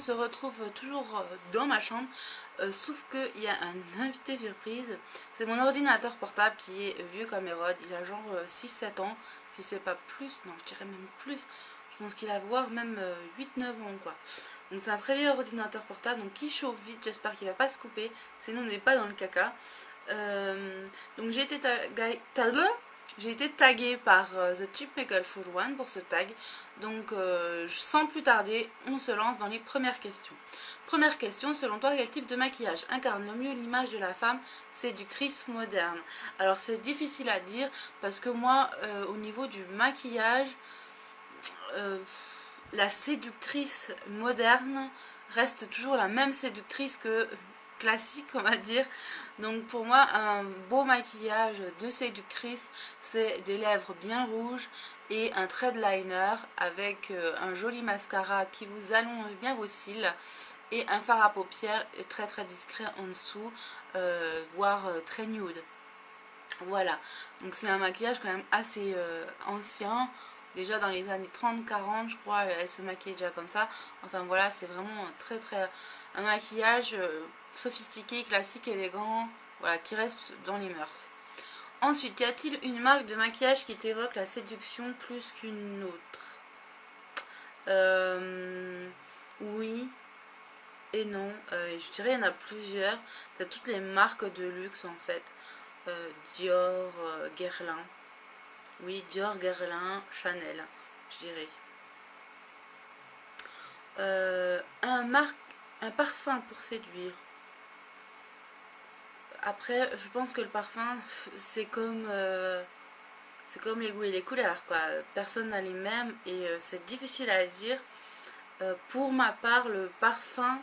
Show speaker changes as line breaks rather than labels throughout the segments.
se retrouve toujours dans ma chambre, sauf qu'il y a un invité surprise. C'est mon ordinateur portable qui est vieux comme Hérode. Il a genre 6-7 ans, si c'est pas plus, non je dirais même plus. Je pense qu'il a voire même 8-9 ans quoi. Donc c'est un très vieux ordinateur portable, donc qui chauffe vite, j'espère qu'il va pas se couper, sinon on n'est pas dans le caca. Donc j'ai été taguée par The Chipmuggle One pour ce tag. Donc sans plus tarder, on se lance dans les premières questions. Première question, selon toi, quel type de maquillage incarne le mieux l'image de la femme séductrice moderne? Alors c'est difficile à dire parce que moi, au niveau du maquillage, la séductrice moderne reste toujours la même séductrice que classique on va dire. Donc pour moi un beau maquillage de séductrice c'est des lèvres bien rouges et un trait de liner avec un joli mascara qui vous allonge bien vos cils et un fard à paupières très très discret en dessous, voire très nude. Voilà, donc c'est un maquillage quand même assez ancien. Déjà dans les années 30-40 je crois elle se maquillait déjà comme ça. Enfin voilà, c'est vraiment très très un maquillage sophistiqué, classique, élégant, voilà, qui reste dans les mœurs. Ensuite, y a-t-il une marque de maquillage qui t'évoque la séduction plus qu'une autre? Oui et non. Je dirais il y en a plusieurs. C'est toutes les marques de luxe en fait. Dior, Guerlain. Oui, Dior, Guerlain, Chanel, je dirais. Un parfum pour séduire. Après, je pense que le parfum, c'est comme les goûts et les couleurs, quoi. Personne n'a les mêmes et c'est difficile à dire. Pour ma part, le parfum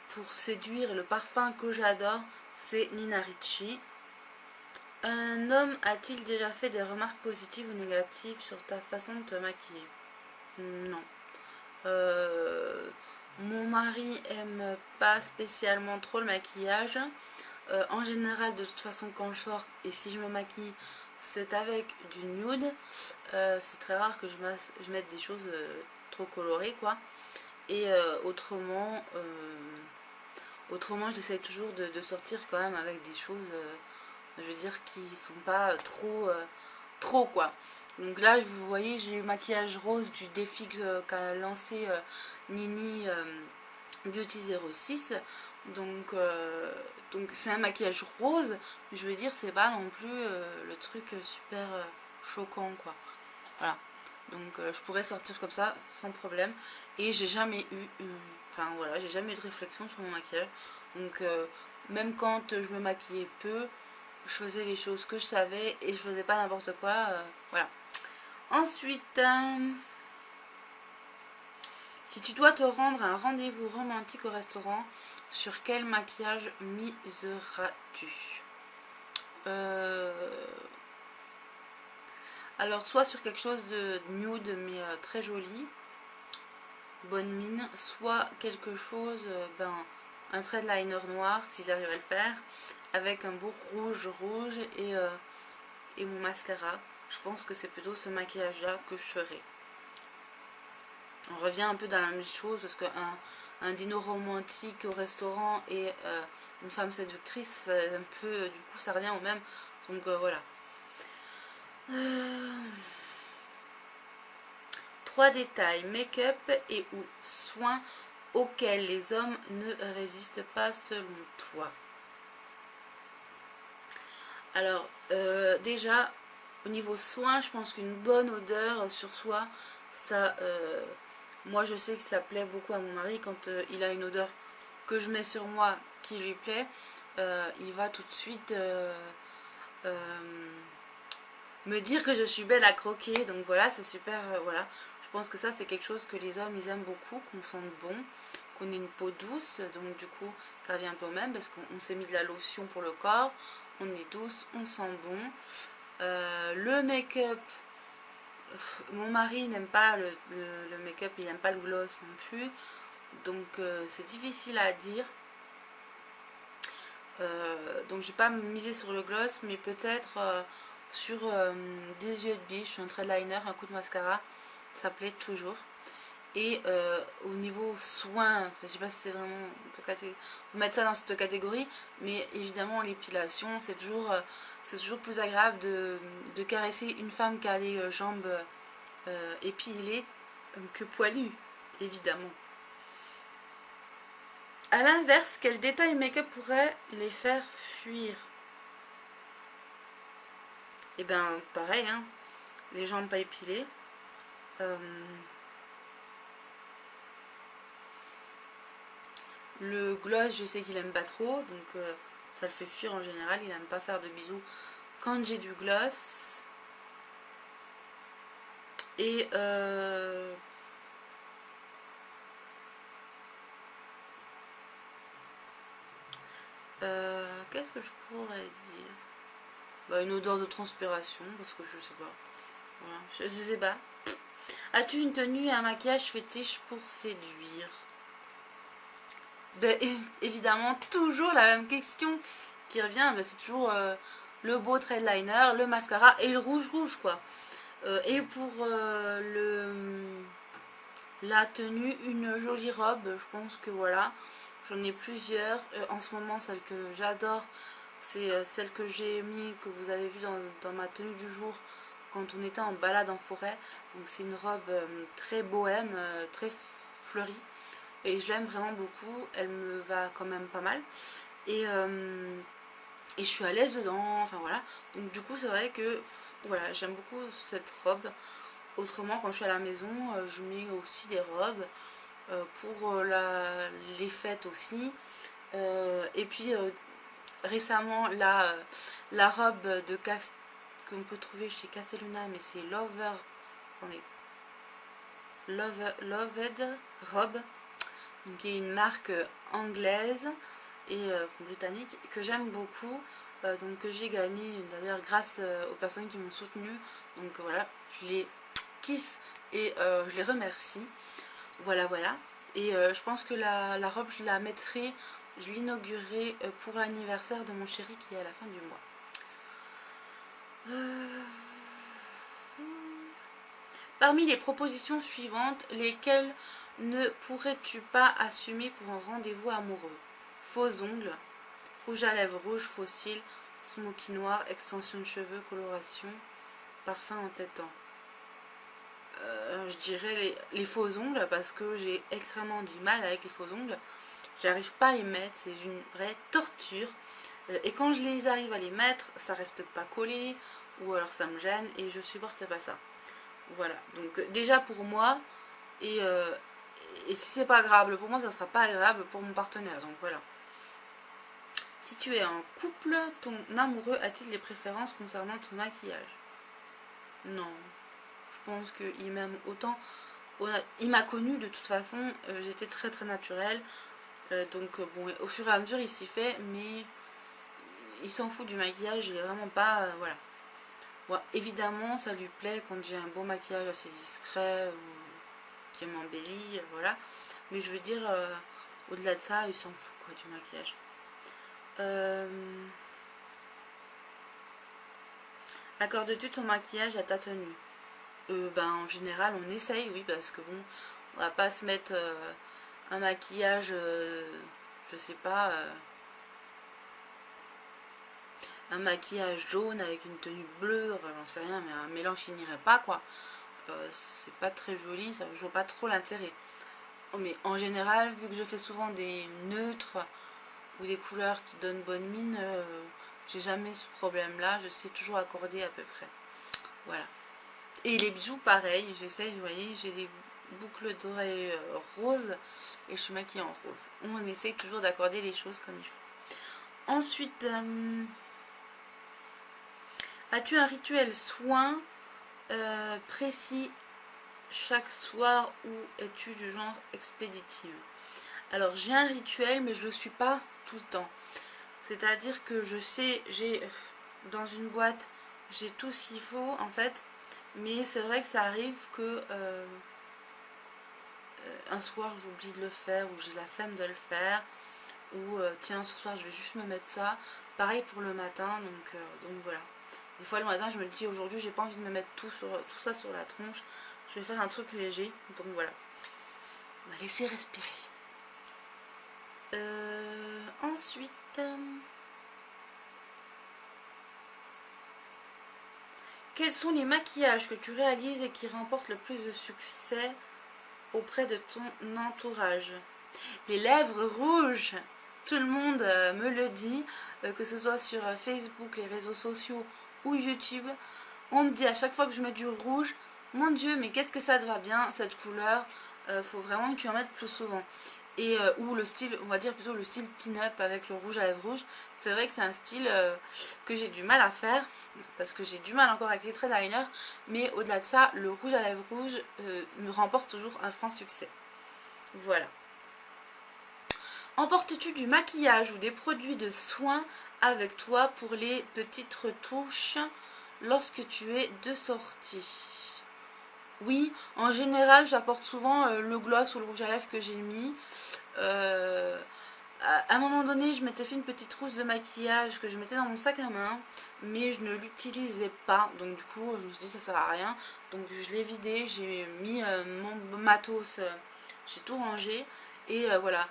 pour séduire, le parfum que j'adore, c'est Nina Ricci. Un homme a-t-il déjà fait des remarques positives ou négatives sur ta façon de te maquiller? Non. Mon mari aime pas spécialement trop le maquillage. En général, de toute façon, quand je sors et si je me maquille, c'est avec du nude. C'est très rare que je mette des choses trop colorées, quoi. Et autrement, j'essaie toujours de sortir quand même avec des choses, je veux dire, qui sont pas trop, quoi. Donc là, vous voyez, j'ai eu le maquillage rose du défi qu'a lancé Nini Beauty 06. Donc c'est un maquillage rose, mais je veux dire, c'est pas non plus le truc super choquant, quoi. Voilà. Donc je pourrais sortir comme ça sans problème. Et j'ai jamais eu, enfin voilà, j'ai jamais eu de réflexion sur mon maquillage. Donc même quand je me maquillais peu, je faisais les choses que je savais et je faisais pas n'importe quoi. Voilà. Ensuite, si tu dois te rendre à un rendez-vous romantique au restaurant, sur quel maquillage miseras-tu? Alors, soit sur quelque chose de nude mais très joli, bonne mine, soit quelque chose, un trait de liner noir si j'arrive à le faire, avec un beau rouge et mon mascara. Je pense que c'est plutôt ce maquillage là que je ferai. On revient un peu dans la même chose parce qu'un dîner romantique au restaurant et une femme séductrice, un peu, du coup ça revient au même. Donc voilà. 3 détails, make-up et ou soins auxquels les hommes ne résistent pas selon toi. Alors déjà au niveau soins, je pense qu'une bonne odeur sur soi, ça, moi je sais que ça plaît beaucoup à mon mari quand il a une odeur que je mets sur moi qui lui plaît, il va tout de suite me dire que je suis belle à croquer. Donc voilà, c'est super, voilà. Je pense que ça c'est quelque chose que les hommes ils aiment beaucoup, qu'on sente bon, qu'on ait une peau douce. Donc du coup ça revient un peu au même parce qu'on s'est mis de la lotion pour le corps, on est douce, on sent bon. Le make-up, mon mari n'aime pas le make-up, il n'aime pas le gloss non plus, donc c'est difficile à dire. Donc je vais pas miser sur le gloss, mais peut-être sur des yeux de biche, un trait de liner, un coup de mascara, ça plaît toujours. Et au niveau soins, enfin, je sais pas si c'est vraiment, on peut mettre ça dans cette catégorie, mais évidemment l'épilation c'est toujours plus agréable de caresser une femme qui a les jambes épilées que poilues, évidemment. A l'inverse, quel détail make-up pourrait les faire fuir? Et ben pareil, hein, les jambes pas épilées. Le gloss, je sais qu'il aime pas trop, donc ça le fait fuir en général. Il aime pas faire de bisous quand j'ai du gloss. Et qu'est-ce que je pourrais dire? Bah, une odeur de transpiration, parce que je sais pas. Voilà, je sais pas. As-tu une tenue et un maquillage fétiche pour séduire? Ben, évidemment, toujours la même question qui revient. Ben, c'est toujours le beau threadliner, le mascara et le rouge quoi. Et pour la tenue, une jolie robe, je pense que voilà. J'en ai plusieurs. En ce moment, celle que j'adore, c'est celle que j'ai mis, que vous avez vue dans ma tenue du jour quand on était en balade en forêt. Donc c'est une robe très bohème, très fleurie. Et je l'aime vraiment beaucoup. Elle me va quand même pas mal. Et je suis à l'aise dedans. Enfin voilà. Donc du coup c'est vrai que voilà, j'aime beaucoup cette robe. Autrement quand je suis à la maison, je mets aussi des robes. Pour les fêtes aussi. Et puis récemment la robe de qu'on peut trouver chez Castelluna, mais c'est attendez, Loved Robe, donc qui est une marque anglaise et britannique que j'aime beaucoup, donc que j'ai gagné d'ailleurs grâce aux personnes qui m'ont soutenue. Donc voilà, je les kiss et je les remercie. Voilà. Et je pense que la robe, je la mettrai, je l'inaugurerai pour l'anniversaire de mon chéri qui est à la fin du mois. Parmi les propositions suivantes, lesquelles ne pourrais-tu pas assumer pour un rendez-vous amoureux? Faux ongles, rouge à lèvres rouge, faux cils, smoky noir, extension de cheveux, coloration, parfum entêtant. Je dirais les faux ongles parce que j'ai extrêmement du mal avec les faux ongles. J'arrive pas à les mettre, c'est une vraie torture. Et quand je les arrive à les mettre, ça reste pas collé ou alors ça me gêne et je supporte pas ça. Voilà, donc déjà pour moi, et si c'est pas agréable pour moi, ça sera pas agréable pour mon partenaire. Donc voilà. Si tu es en couple, ton amoureux a-t-il des préférences concernant ton maquillage? Non. Je pense qu'il m'aime autant. Il m'a connue de toute façon, j'étais très très naturelle. Donc bon, au fur et à mesure il s'y fait, mais il s'en fout du maquillage, il est vraiment pas. Voilà. Bon, évidemment, ça lui plaît quand j'ai un bon maquillage assez discret ou qui m'embellit, voilà. Mais je veux dire, au-delà de ça, il s'en fout quoi du maquillage. Accordes-tu ton maquillage à ta tenue? Ben, en général, on essaye, oui, parce que bon, on va pas se mettre un maquillage, je sais pas, un maquillage jaune avec une tenue bleue, enfin j'en sais rien, mais un mélange qui n'irait pas quoi. C'est pas très joli, ça, je vois pas trop l'intérêt. Mais en général, vu que je fais souvent des neutres ou des couleurs qui donnent bonne mine, j'ai jamais ce problème là, je sais toujours accorder à peu près. Voilà. Et les bijoux pareil, j'essaye, vous voyez, j'ai des boucles d'oreilles roses et je suis maquillée en rose. On essaye toujours d'accorder les choses comme il faut. Ensuite, as-tu un rituel soin précis chaque soir ou es-tu du genre expéditive? Alors j'ai un rituel mais je le suis pas tout le temps. C'est-à-dire que je sais, j'ai dans une boîte, j'ai tout ce qu'il faut en fait. Mais c'est vrai que ça arrive que un soir j'oublie de le faire ou j'ai la flemme de le faire. Ou tiens ce soir je vais juste me mettre ça. Pareil pour le matin, donc voilà. Des fois le matin je me dis aujourd'hui j'ai pas envie de me mettre tout ça sur la tronche. Je vais faire un truc léger, donc voilà. On va laisser respirer. Ensuite... quels sont les maquillages que tu réalises et qui remportent le plus de succès auprès de ton entourage? Les lèvres rouges, tout le monde me le dit, que ce soit sur Facebook, les réseaux sociaux ou YouTube. On me dit à chaque fois que je mets du rouge, mon Dieu, mais qu'est-ce que ça te va bien cette couleur, faut vraiment que tu en mettes plus souvent. Et ou le style, on va dire plutôt le style pin-up avec le rouge à lèvres rouges. C'est vrai que c'est un style que j'ai du mal à faire parce que j'ai du mal encore avec les traits d'eyeliner, mais au-delà de ça, le rouge à lèvres rouges me remporte toujours un franc succès. Voilà. Emportes-tu du maquillage ou des produits de soins avec toi pour les petites retouches lorsque tu es de sortie? Oui, en général, j'apporte souvent le gloss ou le rouge à lèvres que j'ai mis. À un moment donné, je m'étais fait une petite trousse de maquillage que je mettais dans mon sac à main, mais je ne l'utilisais pas. Donc du coup, je me suis dit ça sert à rien. Donc je l'ai vidé, j'ai mis mon matos, j'ai tout rangé. Et voilà,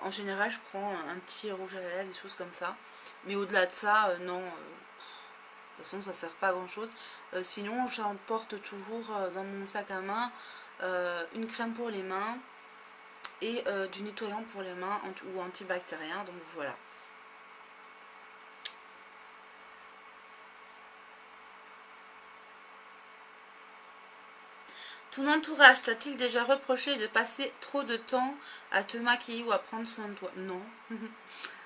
en général, je prends un petit rouge à lèvres, des choses comme ça. Mais au-delà de ça, non. De toute façon, ça sert pas à grand chose. Sinon, j'emporte toujours dans mon sac à main une crème pour les mains et du nettoyant pour les mains ou antibactérien. Donc voilà. Ton entourage t'a-t-il déjà reproché de passer trop de temps à te maquiller ou à prendre soin de toi? Non.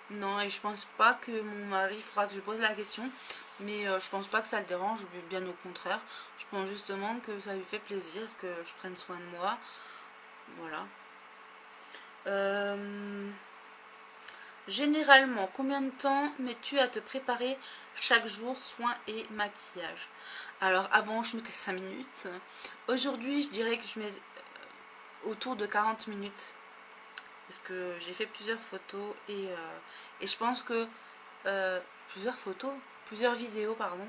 Non, et je pense pas que mon mari, il faudra que je pose la question, mais je pense pas que ça le dérange, bien au contraire. Je pense justement que ça lui fait plaisir que je prenne soin de moi. Voilà. Généralement, combien de temps mets-tu à te préparer chaque jour, soins et maquillage? Alors avant, je mettais 5 minutes. Aujourd'hui, je dirais que je mets autour de 40 minutes. Parce que j'ai fait plusieurs photos et je pense que... plusieurs vidéos, pardon.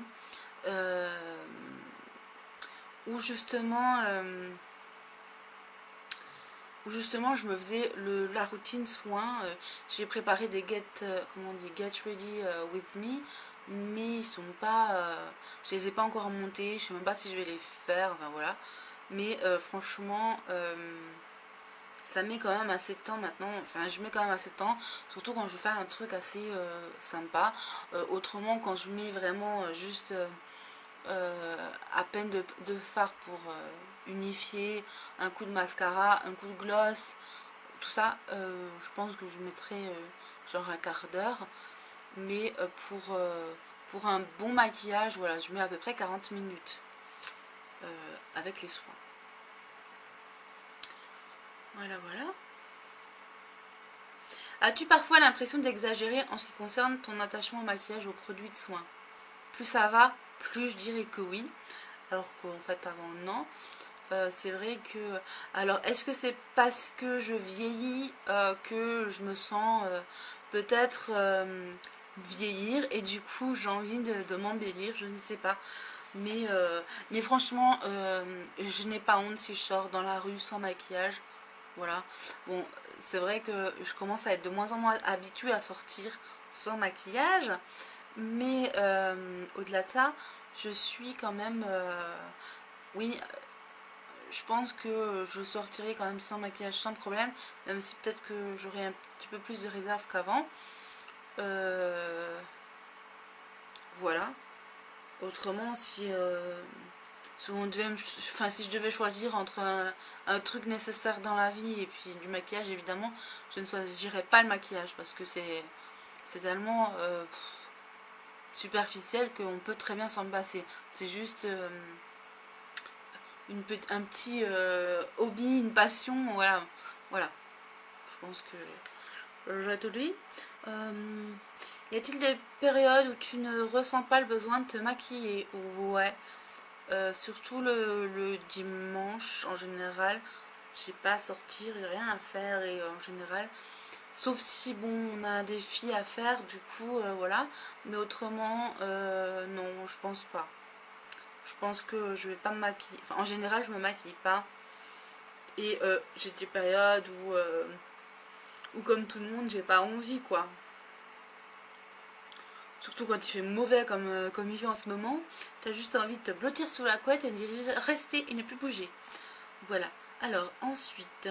Où justement... je me faisais la routine soin. J'ai préparé des get ready with me, mais ils sont pas, je les ai pas encore montés, je sais même pas si je vais les faire, enfin voilà. Mais franchement, ça met quand même assez de temps maintenant, enfin je mets quand même assez de temps, surtout quand je veux faire un truc assez sympa. Autrement, quand je mets vraiment juste à peine de fard pour unifier, un coup de mascara, un coup de gloss, tout ça, je pense que je mettrai genre un quart d'heure. Mais pour un bon maquillage, voilà, je mets à peu près 40 minutes avec les soins. Voilà, voilà. As-tu parfois l'impression d'exagérer en ce qui concerne ton attachement au maquillage, aux produits de soins? Plus ça va, plus je dirais que oui. Alors qu'en fait avant non. C'est vrai que... Alors est-ce que c'est parce que je vieillis que je me sens peut-être vieillir et du coup j'ai envie de m'embellir, je ne sais pas. Mais franchement, je n'ai pas honte si je sors dans la rue sans maquillage. Voilà. Bon, c'est vrai que je commence à être de moins en moins habituée à sortir sans maquillage. Mais au-delà de ça, je suis quand même... oui, je pense que je sortirai quand même sans maquillage sans problème. Même si peut-être que j'aurai un petit peu plus de réserve qu'avant. Voilà. Autrement, si je devais choisir entre un truc nécessaire dans la vie et puis du maquillage, évidemment, je ne choisirais pas le maquillage parce que c'est tellement superficiel qu'on peut très bien s'en passer. C'est juste un petit hobby, une passion, voilà. Voilà. Je pense que j'ai tout dit. Y a-t-il des périodes où tu ne ressens pas le besoin de te maquiller? Ouais. Surtout le dimanche en général, j'ai pas à sortir, j'ai rien à faire et en général, sauf si bon on a un défi à faire du coup voilà, mais autrement non je pense pas. Je pense que je vais pas me maquiller, enfin en général je me maquille pas Et j'ai des périodes où comme tout le monde, j'ai pas envie, quoi. Surtout quand il fait mauvais comme il fait en ce moment, t'as juste envie de te blottir sous la couette et de rester et ne plus bouger. Voilà. Alors ensuite,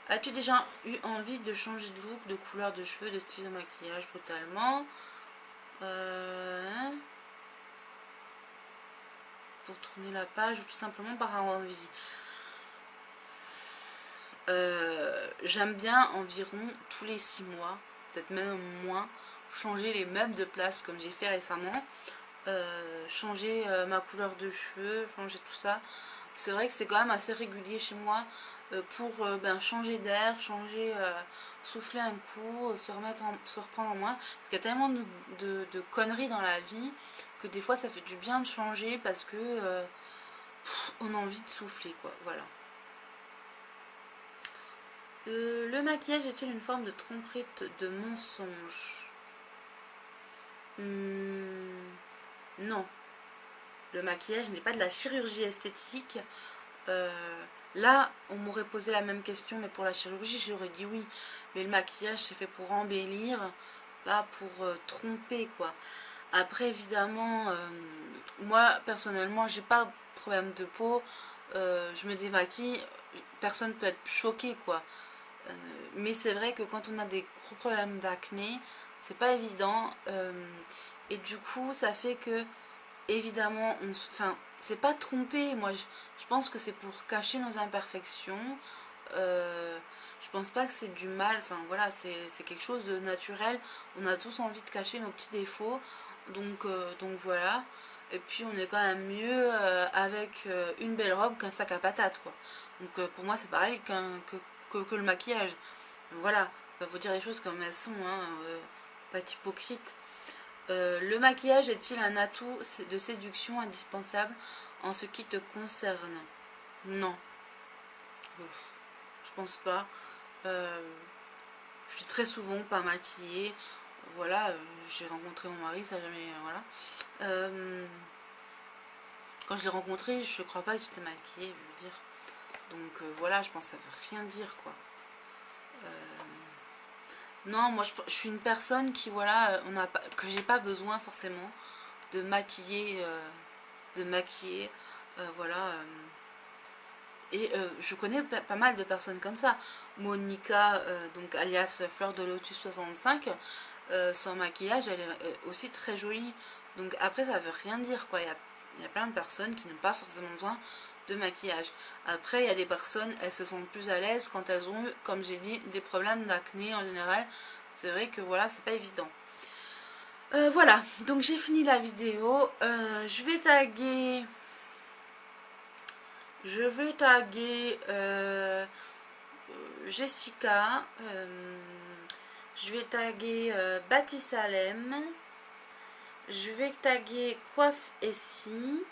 as-tu déjà eu envie de changer de look, de couleur de cheveux, de style de maquillage brutalement pour tourner la page ou tout simplement par envie? J'aime bien environ tous les 6 mois, peut-être même moins, changer les meubles de place comme j'ai fait récemment. Changer ma couleur de cheveux, changer tout ça. C'est vrai que c'est quand même assez régulier chez moi pour changer d'air, souffler un coup, se reprendre en main. Parce qu'il y a tellement de conneries dans la vie que des fois ça fait du bien de changer parce que on a envie de souffler, quoi. Voilà. Le maquillage est-il une forme de tromperie, de mensonge? Non. Le maquillage n'est pas de la chirurgie esthétique. Là, on m'aurait posé la même question, mais pour la chirurgie, j'aurais dit oui. Mais le maquillage, c'est fait pour embellir, pas pour tromper, quoi. Après, évidemment, moi, personnellement, j'ai pas de problème de peau. Je me démaquille, personne peut être choqué, quoi. Mais c'est vrai que quand on a des gros problèmes d'acné, c'est pas évident. Et du coup, ça fait que évidemment, enfin, c'est pas tromper. Moi, je pense que c'est pour cacher nos imperfections. Je pense pas que c'est du mal. Enfin, voilà, c'est quelque chose de naturel. On a tous envie de cacher nos petits défauts. Donc voilà. Et puis, on est quand même mieux avec une belle robe qu'un sac à patates, quoi. Donc, pour moi, c'est pareil que le maquillage. Voilà. Il faut dire les choses comme elles sont, hein. Pas être hypocrite. Le maquillage est-il un atout de séduction indispensable en ce qui te concerne? Non. Je pense pas. Je suis très souvent pas maquillée. Voilà, j'ai rencontré mon mari, ça jamais. Voilà. Quand je l'ai rencontré, je crois pas que j'étais maquillée, je veux dire. Donc voilà, je pense que ça veut rien dire, quoi. Non, moi je suis une personne qui, voilà, que j'ai pas besoin forcément de maquiller. Voilà. Et je connais pas mal de personnes comme ça. Monica, donc alias Fleur de Lotus 65, sans maquillage, elle est aussi très jolie. Donc après, ça veut rien dire, quoi. Il y a plein de personnes qui n'ont pas forcément besoin de maquillage. Après, il y a des personnes, elles se sentent plus à l'aise quand elles ont eu, comme j'ai dit, des problèmes d'acné en général. C'est vrai que voilà, c'est pas évident. Voilà, donc j'ai fini la vidéo. Je vais taguer Jessica. Je vais taguer Bati Salem. Je vais taguer Coiffe et si.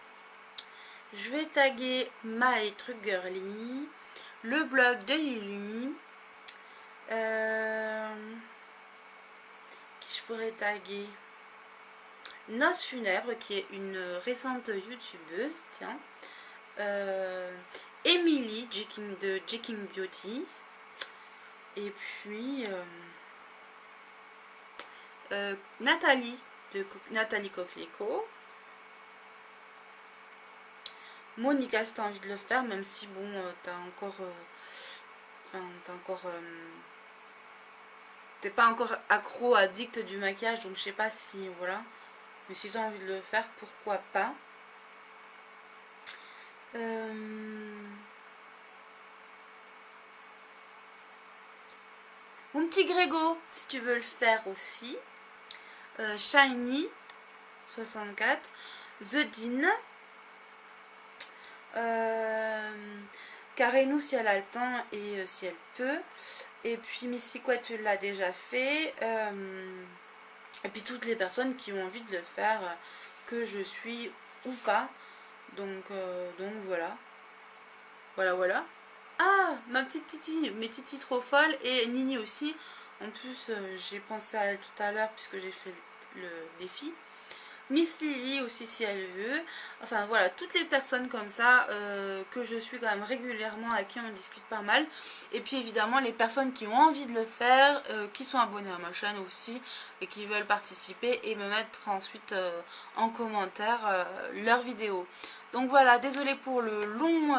Je vais taguer My Truc Girly. Le blog de Lily. Qui je pourrais taguer? Noce Funèbre, qui est une récente youtubeuse. Tiens. Emily de Jeking Beauty. Et puis Nathalie de Nathalie Coquelicot. Monica, si t'as envie de le faire, même si bon, t'es pas encore accro, addict du maquillage, donc je sais pas si, voilà. Mais si t'as envie de le faire, pourquoi pas. Mon petit Grégo, si tu veux le faire aussi. Shiny 64. The Dean. Karenou si elle a le temps et si elle peut. Et puis Missy quoi, tu l'as déjà fait. Et puis toutes les personnes qui ont envie de le faire, que je suis ou pas. Donc voilà. Voilà. Ah, ma petite Titi, mes Titi trop folles et Nini aussi. En plus, j'ai pensé à elle tout à l'heure puisque j'ai fait le défi. Miss Lily aussi si elle veut. Enfin voilà, toutes les personnes comme ça que je suis quand même régulièrement, à qui on discute pas mal. Et puis évidemment les personnes qui ont envie de le faire, qui sont abonnées à ma chaîne aussi et qui veulent participer et me mettre ensuite en commentaire leurs vidéos. Donc voilà, désolée pour le long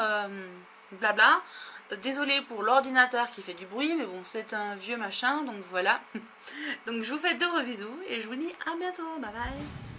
blabla. Désolée pour l'ordinateur qui fait du bruit, mais bon, c'est un vieux machin, donc voilà. Donc je vous fais de gros bisous et je vous dis à bientôt, bye bye.